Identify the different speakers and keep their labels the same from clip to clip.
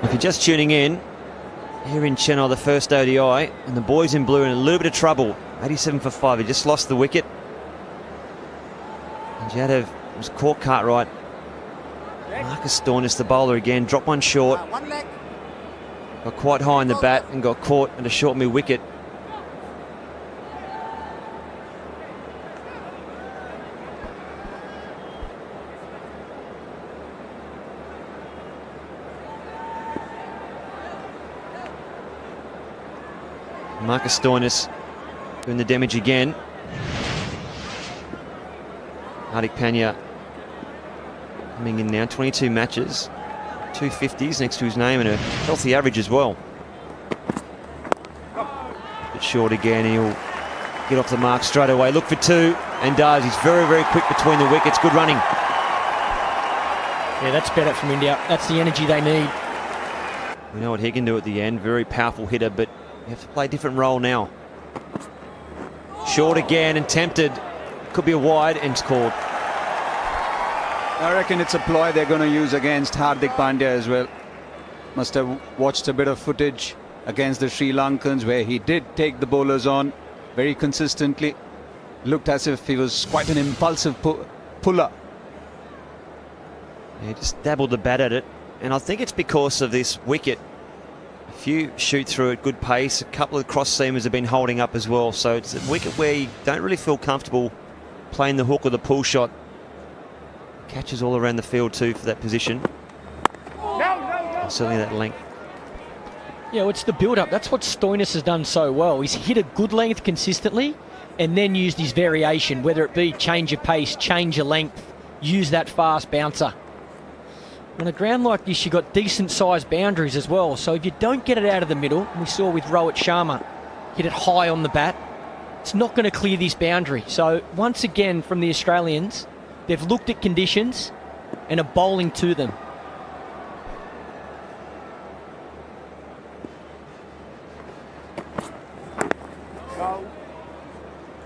Speaker 1: If you're just tuning in, here in Chennai, the first ODI, and the boys in blue in a little bit of trouble. 87 for 5. He just lost the wicket. And Yadav was caught Cartwright. Marcus Stoinis, the bowler again, dropped one short. Got quite high in the bat and got caught at a short mid wicket. Marcus Stoinis doing the damage again. Hardik Pandya coming in now, 22 matches, 250s next to his name and a healthy average as well. Bit short again, he'll get off the mark straight away. Look for two, and does. He's very, very quick between the wickets. Good running.
Speaker 2: Yeah, that's better from India. That's the energy they need.
Speaker 1: We know what he can do at the end. Very powerful hitter, but you have to play a different role now. Short again and tempted. Could be a wide and it's called.
Speaker 3: I reckon it's a ploy they're going to use against Hardik Pandya as well. Must have watched a bit of footage against the Sri Lankans where he did take the bowlers on very consistently. Looked as if he was quite an impulsive puller.
Speaker 1: Yeah, he just dabbled the bat at it. And I think it's because of this wicket. A few shoot through at good pace. A couple of cross seamers have been holding up as well. So it's a wicket where you don't really feel comfortable playing the hook or the pull shot. Catches all around the field too for that position. And certainly that length.
Speaker 2: Yeah, well, it's the build-up. That's what Stoinis has done so well. He's hit a good length consistently and then used his variation, whether it be change of pace, change of length, use that fast bouncer. On a ground like this, you've got decent-sized boundaries as well. So if you don't get it out of the middle, and we saw with Rohit Sharma, hit it high on the bat, it's not going to clear this boundary. So once again, from the Australians, they've looked at conditions and are bowling to them.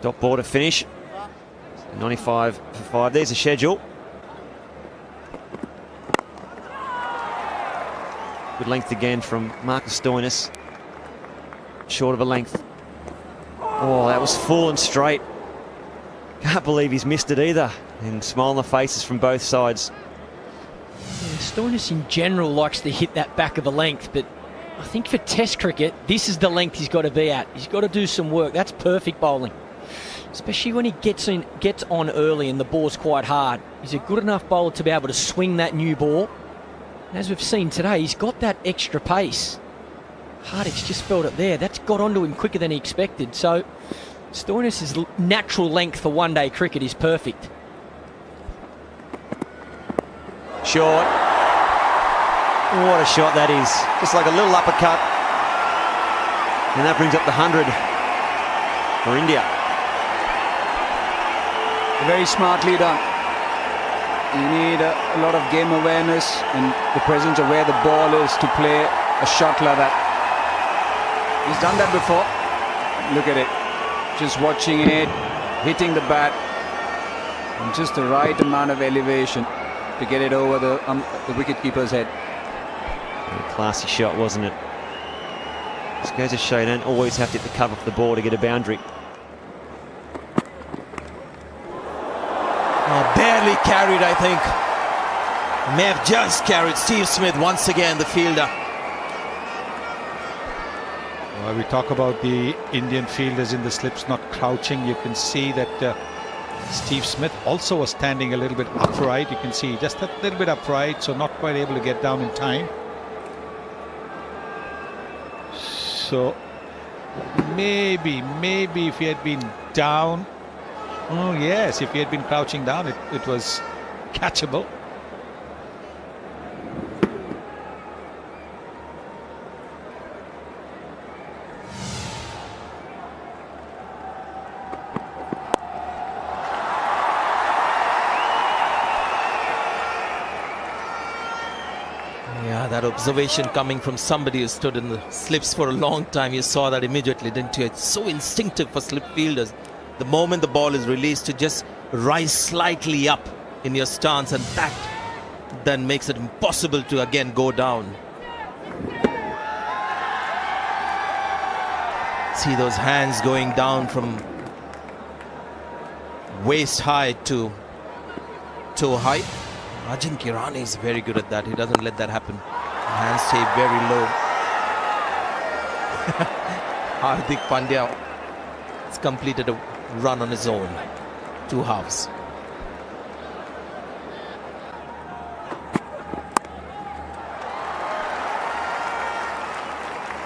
Speaker 1: Dot ball to finish. 95 for 5. There's the schedule. Good length again from Marcus Stoinis. Short of a length. Oh, that was full and straight. Can't believe he's missed it either. And smile on the faces from both sides.
Speaker 2: Yeah, Stoinis in general likes to hit that back of a length, but I think for Test cricket, this is the length he's got to be at. He's got to do some work. That's perfect bowling. Especially when he gets on early and the ball's quite hard. He's a good enough bowler to be able to swing that new ball. And as we've seen today, he's got that extra pace. Hardik's just felt it there. That's got onto him quicker than he expected. So Stoinis' natural length for one-day cricket is perfect.
Speaker 1: Short. What a shot that is. Just like a little uppercut. And that brings up the 100 for India.
Speaker 3: Very smartly done. You need a lot of game awareness and the presence of where the ball is to play a shot like that. He's done that before. Look at it. Just watching it, hitting the bat, and just the right amount of elevation to get it over the wicketkeeper's head.
Speaker 1: A classy shot, wasn't it? Just goes to show you don't always have to hit the cover off the ball to get a boundary.
Speaker 4: Barely carried, I think. May have just carried. Steve Smith once again, the fielder.
Speaker 5: We talk about the Indian fielders in the slips not crouching. You can see that Steve Smith also was standing a little bit upright. You can see just a little bit upright, so not quite able to get down in time. So maybe if he had been down. Oh yes, if he had been crouching down, it was catchable.
Speaker 4: Yeah, that observation coming from somebody who stood in the slips for a long time. You saw that immediately, didn't you? It's so instinctive for slip fielders. The moment the ball is released, to just rise slightly up in your stance, and that then makes it impossible to again go down. See those hands going down from waist high to toe height. Rajin Kirani is very good at that. He doesn't let that happen. Hands stay very low. Hardik Pandya has completed a run on his own. 2 halves.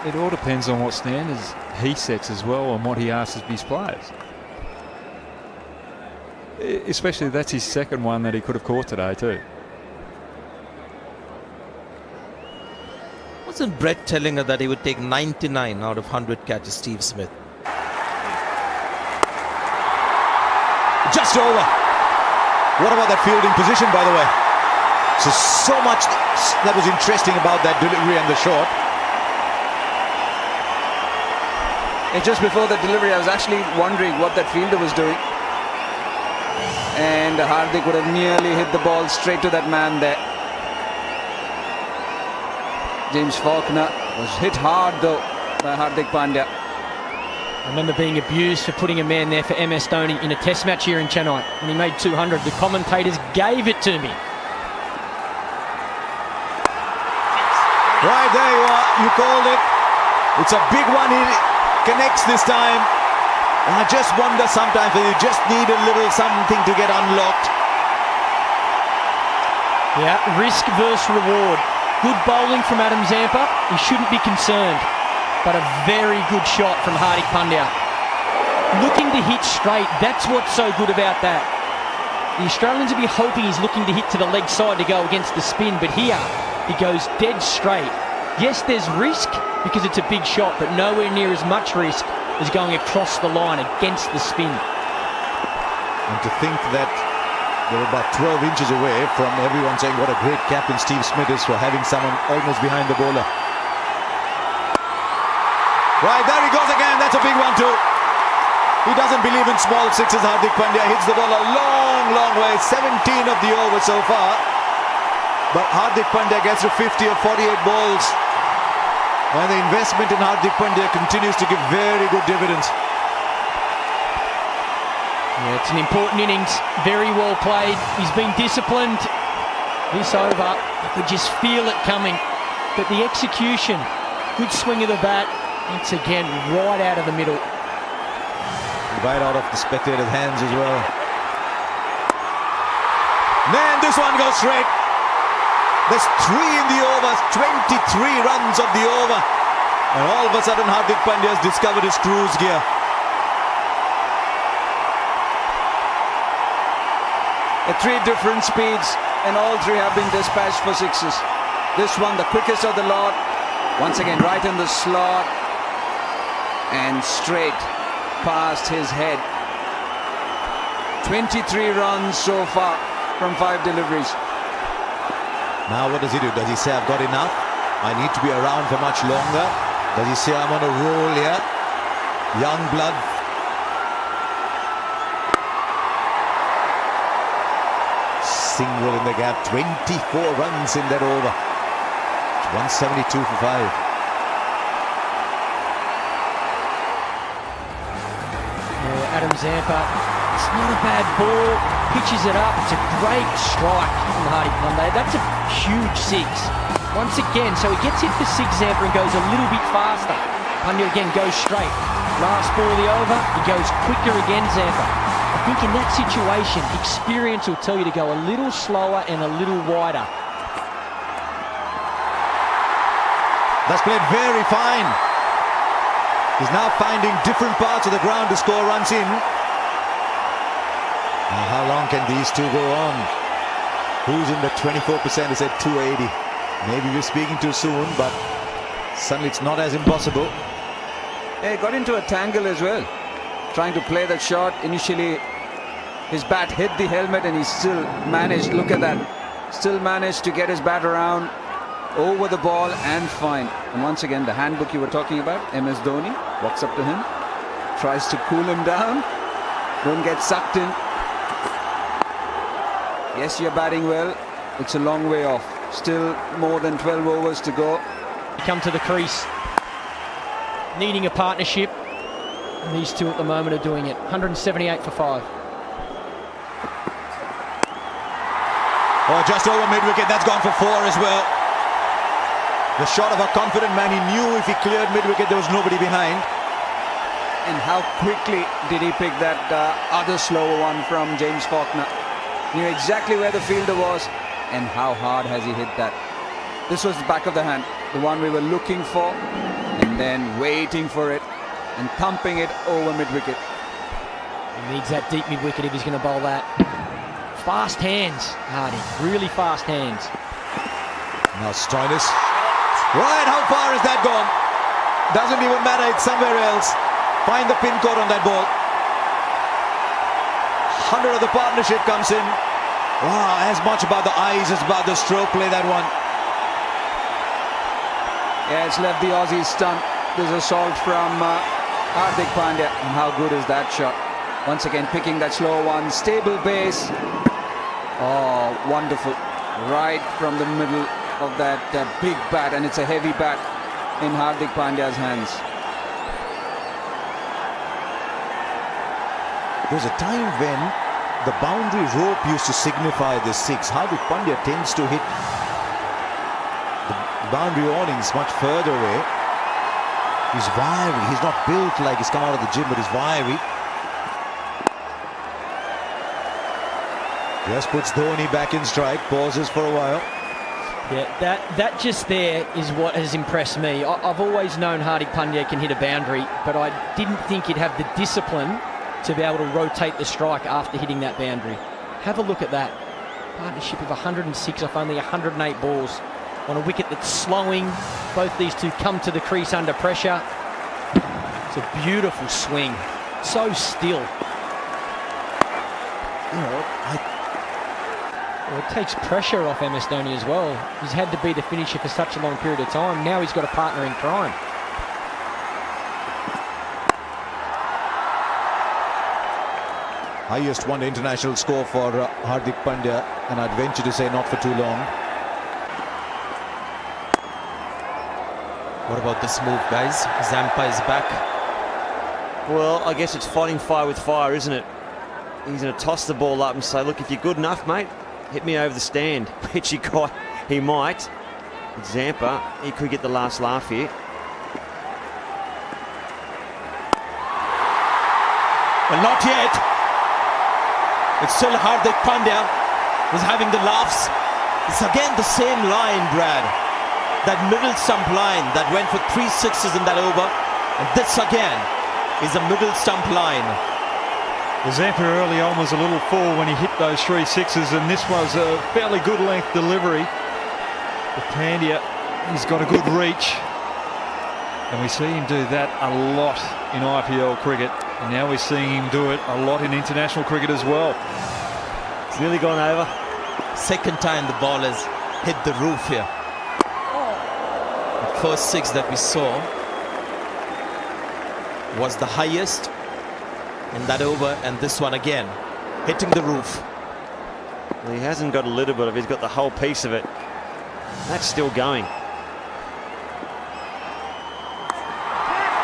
Speaker 6: It all depends on what standards he sets as well and what he asks of his players. Especially that's his second one that he could have caught today too.
Speaker 4: Wasn't Brett telling her that he would take 99 out of 100 catches, Steve Smith?
Speaker 7: Just over. What about that fielding position, by the way? So much that was interesting about that delivery and the shot.
Speaker 3: And just before the delivery, I was actually wondering what that fielder was doing. And Hardik would have nearly hit the ball straight to that man there. James Faulkner was hit hard though by Hardik Pandya.
Speaker 2: I remember being abused for putting a man there for MS Dhoni in a test match here in Chennai when he made 200. The commentators gave it to me.
Speaker 7: Right, there you are. You called it. It's a big one. He connects this time. And I just wonder sometimes if you just need a little something to get unlocked.
Speaker 2: Yeah, risk versus reward. Good bowling from Adam Zampa. He shouldn't be concerned. But a very good shot from Hardik Pandya. Looking to hit straight. That's what's so good about that. The Australians will be hoping he's looking to hit to the leg side to go against the spin. But here, he goes dead straight. Yes, there's risk because it's a big shot, but nowhere near as much risk as going across the line against the spin.
Speaker 7: And to think that they were about 12 inches away from everyone saying what a great captain Steve Smith is for having someone almost behind the bowler. Right, there he goes again. That's a big one too. He doesn't believe in small sixes. Hardik Pandya hits the ball a long way. 17 of the over so far. But Hardik Pandya gets to 50 of 48 balls. And the investment in Hardik Pandya continues to give very good dividends.
Speaker 2: Yeah, it's an important innings. Very well played. He's been disciplined. This over, I could just feel it coming. But the execution, good swing of the bat. It's again right out of the middle.
Speaker 7: Right out of the spectators' hands as well. Man, this one goes straight. There's 3 in the over, 23 runs of the over. And all of a sudden Hardik Pandya has discovered his cruise gear.
Speaker 3: At 3 different speeds, and all 3 have been dispatched for sixes. This one, the quickest of the lot. Once again, right in the slot. And straight past his head. 23 runs so far from 5 deliveries.
Speaker 7: Now what does he do? Does he say, I've got enough? I need to be around for much longer? Does he say, I'm on a roll here? Young blood. Single in the gap. 24 runs in that over. 172 for 5.
Speaker 2: Adam Zampa, it's not a bad ball, pitches it up, it's a great strike from Hardik Pandya. That's a huge 6. Once again, so he gets hit for 6, Zampa, and goes a little bit faster. Pandya again goes straight. Last ball of the over, he goes quicker again, Zampa. I think in that situation, experience will tell you to go a little slower and a little wider.
Speaker 7: That's played very fine. He's now finding different parts of the ground to score runs in. Now how long can these two go on? Who's in the 24% is at 280. Maybe we're speaking too soon, but suddenly it's not as impossible.
Speaker 3: He got into a tangle as well. Trying to play that shot. Initially, his bat hit the helmet and he still managed, look at that, still managed to get his bat around, over the ball and fine. And once again, the handbook you were talking about, MS Dhoni, walks up to him, tries to cool him down, don't get sucked in. Yes, you're batting well. It's a long way off. Still more than 12 overs to go.
Speaker 2: Come to the crease, needing a partnership. And these two at the moment are doing it. 178 for 5.
Speaker 7: Oh, just over mid-wicket. That's gone for 4 as well. The shot of a confident man. He knew if he cleared mid-wicket, there was nobody behind.
Speaker 3: And how quickly did he pick that other slower one from James Faulkner? Knew exactly where the fielder was and how hard has he hit that. This was the back of the hand, the one we were looking for, and then waiting for it and thumping it over mid-wicket.
Speaker 2: He needs that deep mid-wicket if he's going to bowl that. Fast hands, Hardik. Really fast hands.
Speaker 7: Now Stoinis. Right, how far has that gone? Doesn't even matter, it's somewhere else. Find the pin code on that ball. 100 of the partnership comes in. Wow, as much about the eyes as about the stroke play, that one.
Speaker 3: Yeah, it's left the Aussies stunned. There's a assault from Hardik Pandya. And how good is that shot? Once again, picking that slow one. Stable base. Oh, wonderful. Right from the middle of that big bat. And it's a heavy bat in Hardik Pandya's hands.
Speaker 7: There was a time when the boundary rope used to signify the 6. Hardik Pandya tends to hit the boundary awnings much further away. He's wiry. He's not built like he's come out of the gym, but he's wiry. Just puts Dhoni back in strike, pauses for a while.
Speaker 2: Yeah, that just there is what has impressed me. I've always known Hardik Pandya can hit a boundary, but I didn't think he'd have the discipline to be able to rotate the strike after hitting that boundary. Have a look at that. Partnership of 106 off only 108 balls on a wicket that's slowing. Both these two come to the crease under pressure. It's a beautiful swing. So still.
Speaker 7: You know,
Speaker 2: Well, it takes pressure off MS Dhoni as well. He's had to be the finisher for such a long period of time. Now he's got a partner in crime.
Speaker 7: highest one international score for Hardik Pandya, and I'd venture to say not for too long.
Speaker 4: What about this move, guys? Zampa is back.
Speaker 1: Well, I guess it's fighting fire with fire, isn't it? He's going to toss the ball up and say, look, if you're good enough, mate, hit me over the stand, which he might. Zampa, he could get the last laugh here.
Speaker 4: Well, not yet. It's still Hardik Pandya who's having the laughs. It's again the same line, Brad. That middle stump line that went for 3 sixes in that over. And this again is a middle stump line.
Speaker 6: The Zampa early on was a little full when he hit those 3 sixes, and this was a fairly good length delivery. But Pandya, he's got a good reach. And we see him do that a lot in IPL cricket. And now we're seeing him do it a lot in international cricket as well.
Speaker 1: It's nearly gone over.
Speaker 4: Second time the ball has hit the roof here. The first 6 that we saw was the highest in that over, and this one again hitting the roof.
Speaker 1: Well, he hasn't got a little bit of it, he's got the whole piece of it. That's still going.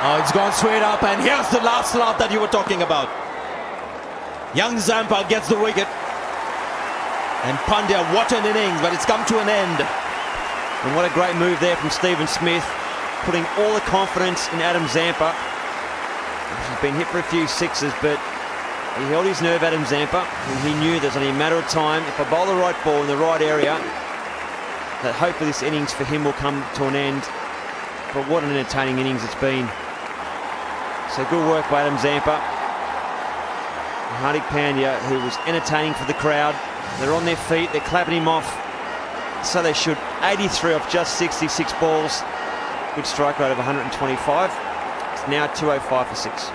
Speaker 4: Oh, it's gone straight up, and here's the last laugh that you were talking about. Young Zampa gets the wicket. And Pandya, what an innings, but it's come to an end.
Speaker 1: And what a great move there from Stephen Smith, putting all the confidence in Adam Zampa. He's been hit for a few sixes, but he held his nerve, Adam Zampa, and he knew there's only a matter of time. If I bowl the right ball in the right area, that hopefully this innings for him will come to an end. But what an entertaining innings it's been. So good work by Adam Zampa. And Hardik Pandya, who was entertaining for the crowd. They're on their feet, they're clapping him off. So they should. 83 off just 66 balls. Good strike rate of 125. It's now 205 for 6.